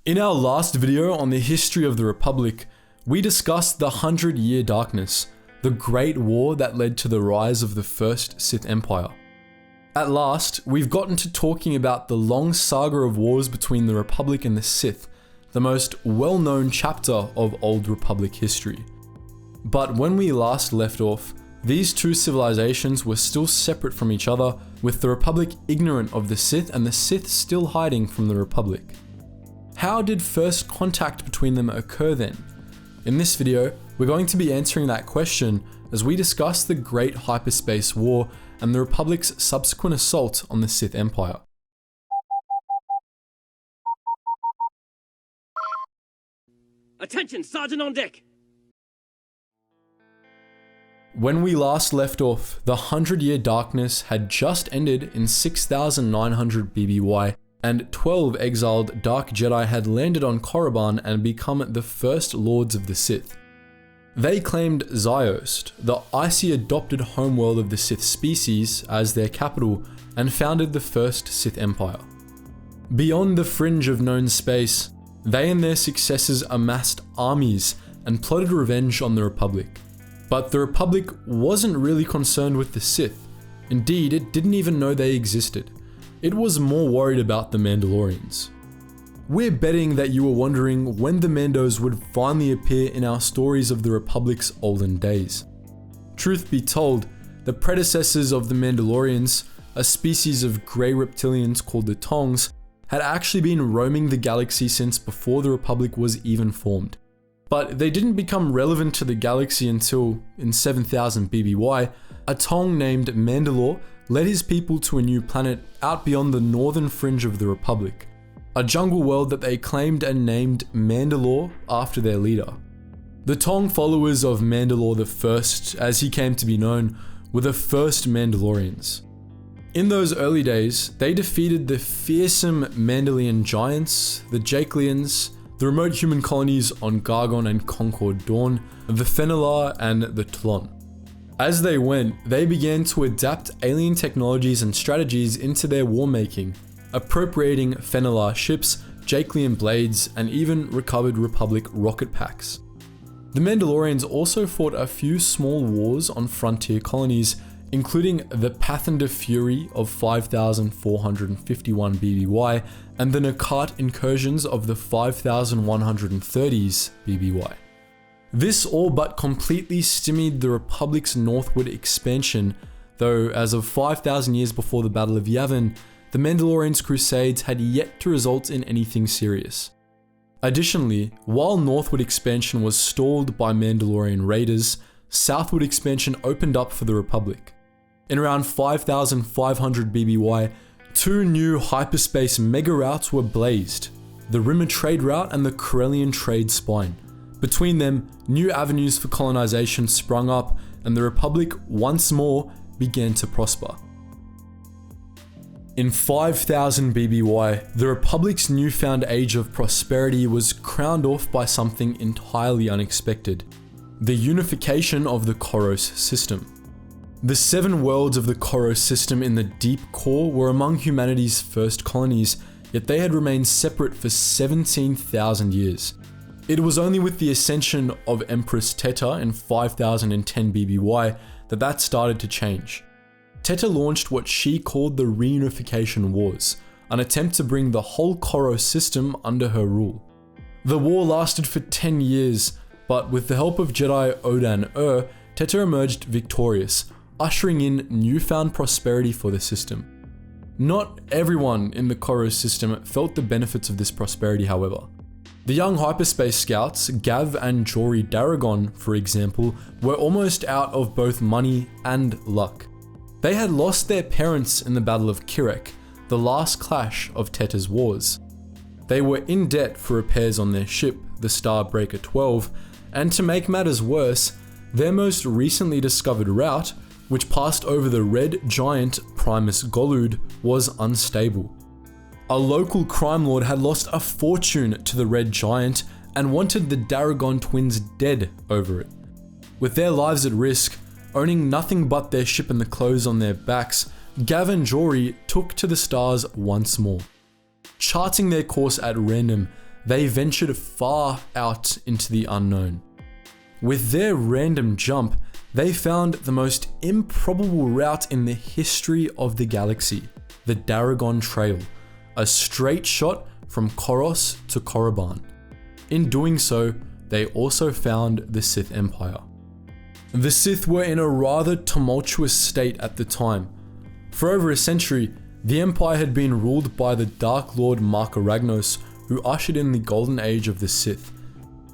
In our last video on the history of the Republic, we discussed the 100-Year Darkness, the Great War that led to the rise of the First Sith Empire. At last, we've gotten to talking about the long saga of wars between the Republic and the Sith, the most well-known chapter of Old Republic history. But when we last left off, these two civilizations were still separate from each other, with the Republic ignorant of the Sith and the Sith still hiding from the Republic. How did first contact between them occur then? In this video, we're going to be answering that question as we discuss the Great Hyperspace War and the Republic's subsequent assault on the Sith Empire. Attention, Sergeant on deck! When we last left off, the 100-Year Darkness had just ended in 6900 BBY, and 12 exiled Dark Jedi had landed on Korriban and become the first Lords of the Sith. They claimed Ziost, the icy adopted homeworld of the Sith species, as their capital, and founded the First Sith Empire. Beyond the fringe of known space, they and their successors amassed armies and plotted revenge on the Republic. But the Republic wasn't really concerned with the Sith. Indeed, it didn't even know they existed. It was more worried about the Mandalorians. We're betting that you were wondering when the Mandos would finally appear in our stories of the Republic's olden days. Truth be told, the predecessors of the Mandalorians, a species of grey reptilians called the Tongs, had actually been roaming the galaxy since before the Republic was even formed. But they didn't become relevant to the galaxy until, in 7000 BBY, a Tong named Mandalore led his people to a new planet out beyond the northern fringe of the Republic, a jungle world that they claimed and named Mandalore after their leader. The Tong followers of Mandalore I, as he came to be known, were the first Mandalorians. In those early days, they defeated the fearsome Mandalorian giants, the Geetsly, the remote human colonies on Gargon and Concord Dawn, the Fenelar and the Tlon. As they went, they began to adapt alien technologies and strategies into their war-making, appropriating Fenelar ships, Geetsly blades, and even recovered Republic rocket packs. The Mandalorians also fought a few small wars on frontier colonies, including the Pathfinder Fury of 5451 BBY and the Nakat incursions of the 5130s BBY. This all but completely stymied the Republic's northward expansion, though as of 5000 years before the Battle of Yavin, the Mandalorians' crusades had yet to result in anything serious. Additionally, while northward expansion was stalled by Mandalorian raiders, southward expansion opened up for the Republic. In around 5500 BBY, two new hyperspace mega routes were blazed, the Rimmer Trade Route and the Corellian Trade Spine. Between them, new avenues for colonization sprung up, and the Republic once more began to prosper. In 5000 BBY, the Republic's newfound age of prosperity was crowned off by something entirely unexpected: the unification of the Koros system. The 7 worlds of the Koros system in the deep core were among humanity's first colonies, yet they had remained separate for 17,000 years. It was only with the ascension of Empress Teta in 5010 BBY that started to change. Teta launched what she called the Reunification Wars, an attempt to bring the whole Koros system under her rule. The war lasted for 10 years, but with the help of Jedi Odan Teta emerged victorious, ushering in newfound prosperity for the system. Not everyone in the Koros system felt the benefits of this prosperity, however. The young hyperspace scouts, Gav and Jory Daragon, for example, were almost out of both money and luck. They had lost their parents in the Battle of Kirek, the last clash of Teta's wars. They were in debt for repairs on their ship, the Starbreaker 12, and to make matters worse, their most recently discovered route, which passed over the red giant Primus Golud, was unstable. A local crime lord had lost a fortune to the red giant and wanted the Daragon twins dead over it. With their lives at risk, owning nothing but their ship and the clothes on their backs, Gav and Jory took to the stars once more. Charting their course at random, they ventured far out into the unknown. With their random jump, they found the most improbable route in the history of the galaxy, the Daragon Trail, a straight shot from Koros to Korriban. In doing so, they also found the Sith Empire. The Sith were in a rather tumultuous state at the time. For over a century, the Empire had been ruled by the Dark Lord Marka Ragnos, who ushered in the golden age of the Sith.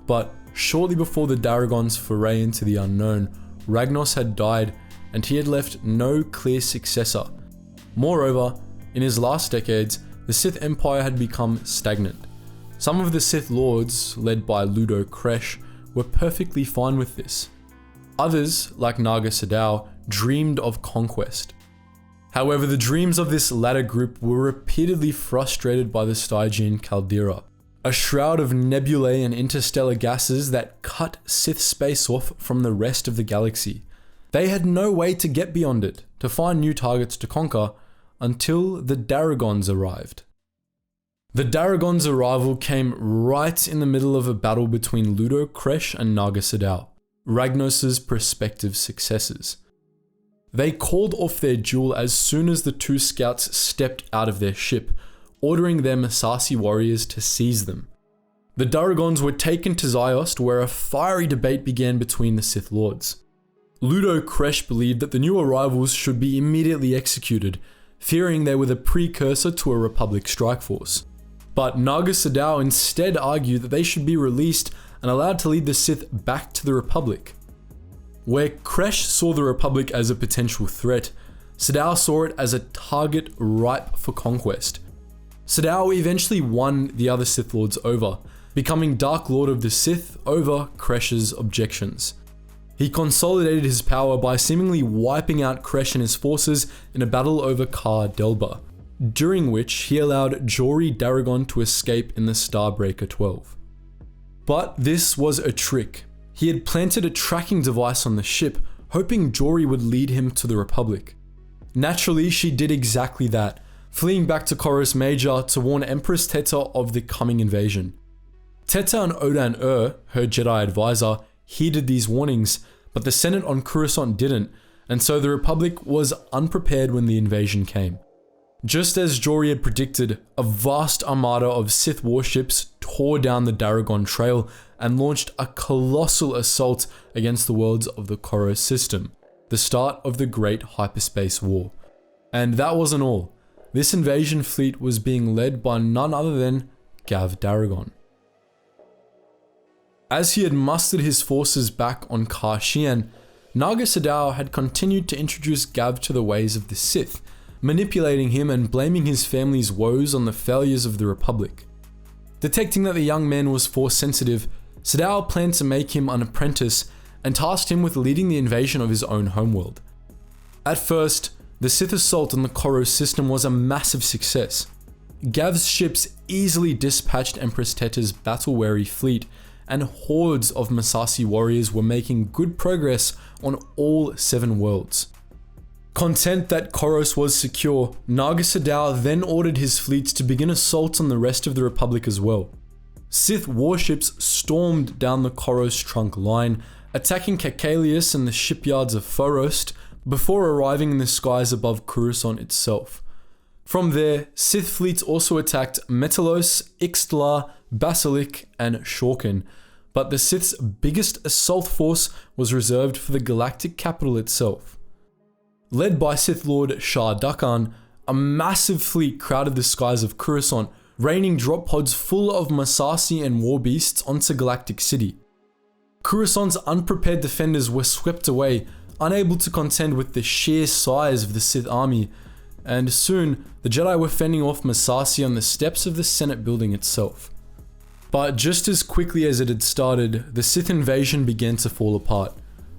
But shortly before the Daragon's foray into the unknown, Ragnos had died and he had left no clear successor. Moreover, in his last decades, the Sith Empire had become stagnant. Some of the Sith Lords, led by Ludo Kresh, were perfectly fine with this. Others, like Naga Sadow, dreamed of conquest. However, the dreams of this latter group were repeatedly frustrated by the Stygian caldera, a shroud of nebulae and interstellar gases that cut Sith space off from the rest of the galaxy. They had no way to get beyond it, to find new targets to conquer, until the Daragons arrived. The Daragons' arrival came right in the middle of a battle between Ludo Kresh and Naga Sadow, Ragnos' prospective successors. They called off their duel as soon as the two scouts stepped out of their ship, ordering their Massassi warriors to seize them. The Daragons were taken to Ziost, where a fiery debate began between the Sith Lords. Ludo Kresh believed that the new arrivals should be immediately executed, fearing they were the precursor to a Republic strike force. But Naga Sadow instead argued that they should be released and allowed to lead the Sith back to the Republic. Where Kresh saw the Republic as a potential threat, Sadow saw it as a target ripe for conquest. Sadow eventually won the other Sith Lords over, becoming Dark Lord of the Sith over Kresh's objections. He consolidated his power by seemingly wiping out Kresh and his forces in a battle over Kar Delba, during which he allowed Jory Daragon to escape in the Starbreaker 12. But this was a trick. He had planted a tracking device on the ship, hoping Jory would lead him to the Republic. Naturally, she did exactly that, fleeing back to Koros Major to warn Empress Teta of the coming invasion. Teta and Odan her Jedi advisor, heeded these warnings, but the Senate on Coruscant didn't, and so the Republic was unprepared when the invasion came. Just as Jory had predicted, a vast armada of Sith warships tore down the Daragon Trail and launched a colossal assault against the worlds of the Koros system, the start of the Great Hyperspace War. And that wasn't all. This invasion fleet was being led by none other than Gav Daragon. As he had mustered his forces back on Kashyyyk, Naga Sadow had continued to introduce Gav to the ways of the Sith, manipulating him and blaming his family's woes on the failures of the Republic. Detecting that the young man was force sensitive, Sadow planned to make him an apprentice and tasked him with leading the invasion of his own homeworld. At first, the Sith assault on the Koros system was a massive success. Gav's ships easily dispatched Empress Teta's battle-weary fleet, and hordes of Massassi warriors were making good progress on all 7 worlds. Content that Koros was secure, Naga Sadow then ordered his fleets to begin assaults on the rest of the Republic as well. Sith warships stormed down the Koros trunk line, attacking Caecilius and the shipyards of Forost before arriving in the skies above Coruscant itself. From there, Sith fleets also attacked Metalos, Ixtla, Basilic, and Shorkin, but the Sith's biggest assault force was reserved for the galactic capital itself. Led by Sith Lord Shah Dukhan, a massive fleet crowded the skies of Coruscant, raining drop pods full of Massassi and war beasts onto Galactic City. Coruscant's unprepared defenders were swept away, unable to contend with the sheer size of the Sith army, and soon the Jedi were fending off Massassi on the steps of the Senate building itself. But just as quickly as it had started, the Sith invasion began to fall apart.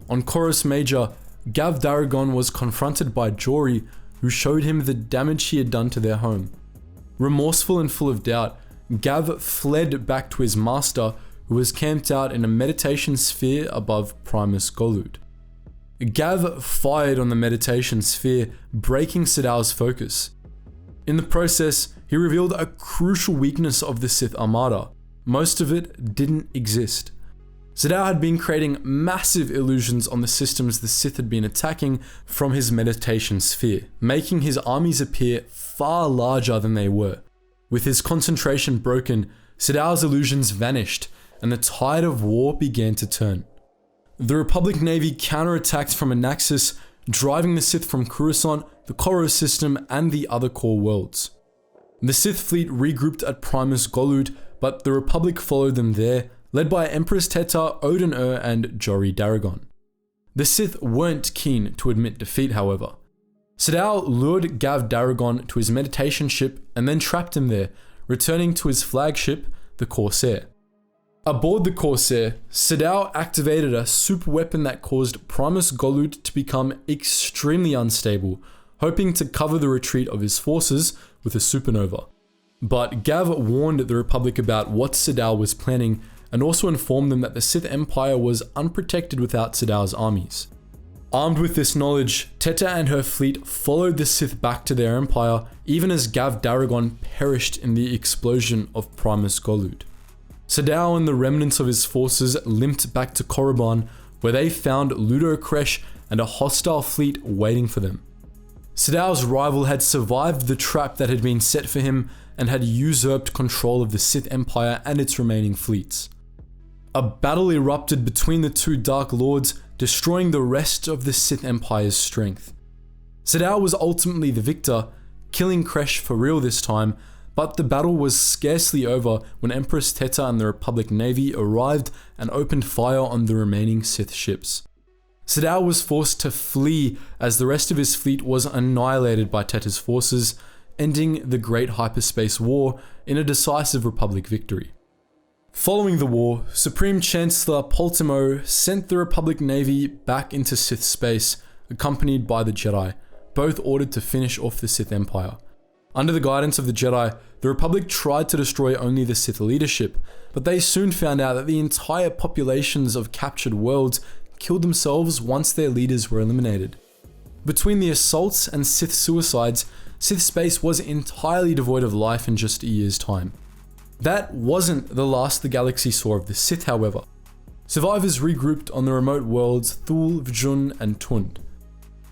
On Koros Major, Gav Daragon was confronted by Jory, who showed him the damage he had done to their home. Remorseful and full of doubt, Gav fled back to his master, who was camped out in a meditation sphere above Primus Golud. Gav fired on the meditation sphere, breaking Sadow's focus. In the process, he revealed a crucial weakness of the Sith Armada. most of it didn't exist. Sadao had been creating massive illusions on the systems the Sith had been attacking from his meditation sphere, making his armies appear far larger than they were. With his concentration broken, Sadao's illusions vanished, and the tide of war began to turn. The Republic Navy counterattacked from Anaxis, driving the Sith from Coruscant, the Koro system, and the other core worlds. The Sith fleet regrouped at Primus Golud, but the Republic followed them there, led by Empress Teta, Odin and Jory Daragon. The Sith weren't keen to admit defeat, however. Sadao lured Gav Daragon to his meditation ship and then trapped him there, returning to his flagship, the Corsair. Aboard the Corsair, Sadao activated a super weapon that caused Primus Golud to become extremely unstable, hoping to cover the retreat of his forces with a supernova. But Gav warned the Republic about what Sadao was planning, and also informed them that the Sith Empire was unprotected without Sadao's armies. Armed with this knowledge, Teta and her fleet followed the Sith back to their empire, even as Gav Daragon perished in the explosion of Primus Golud. Sadao and the remnants of his forces limped back to Korriban, where they found Ludo Kresh and a hostile fleet waiting for them. Sadao's rival had survived the trap that had been set for him and had usurped control of the Sith Empire and its remaining fleets. A battle erupted between the two Dark Lords, destroying the rest of the Sith Empire's strength. Sadao was ultimately the victor, killing Kresh for real this time, but the battle was scarcely over when Empress Teta and the Republic Navy arrived and opened fire on the remaining Sith ships. Sadao was forced to flee as the rest of his fleet was annihilated by Teta's forces, ending the Great Hyperspace War in a decisive Republic victory. Following the war, Supreme Chancellor Poltimo sent the Republic Navy back into Sith space, accompanied by the Jedi, both ordered to finish off the Sith Empire. Under the guidance of the Jedi, the Republic tried to destroy only the Sith leadership, but they soon found out that the entire populations of captured worlds killed themselves once their leaders were eliminated. Between the assaults and Sith suicides, Sith space was entirely devoid of life in just a year's time. That wasn't the last the galaxy saw of the Sith, however. Survivors regrouped on the remote worlds Thul, Vjun, and Tund.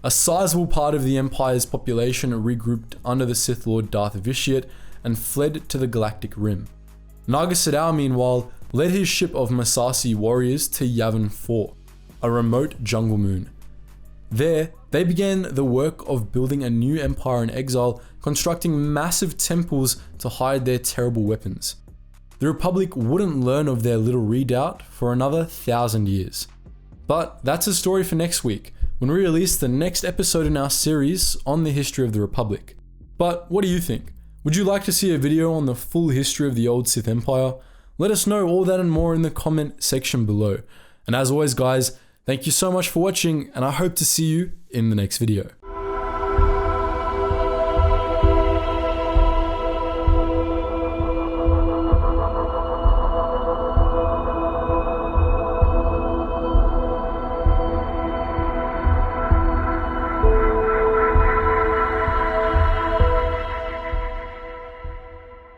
A sizable part of the Empire's population regrouped under the Sith Lord Darth Vitiate and fled to the Galactic Rim. Naga Sadao, meanwhile, led his ship of Massassi warriors to Yavin 4, a remote jungle moon. There, they began the work of building a new empire in exile, constructing massive temples to hide their terrible weapons. The Republic wouldn't learn of their little redoubt for another 1,000 years. But that's a story for next week, when we release the next episode in our series on the history of the Republic. But what do you think? Would you like to see a video on the full history of the old Sith Empire? Let us know all that and more in the comment section below. And as always guys, thank you so much for watching, and I hope to see you in the next video.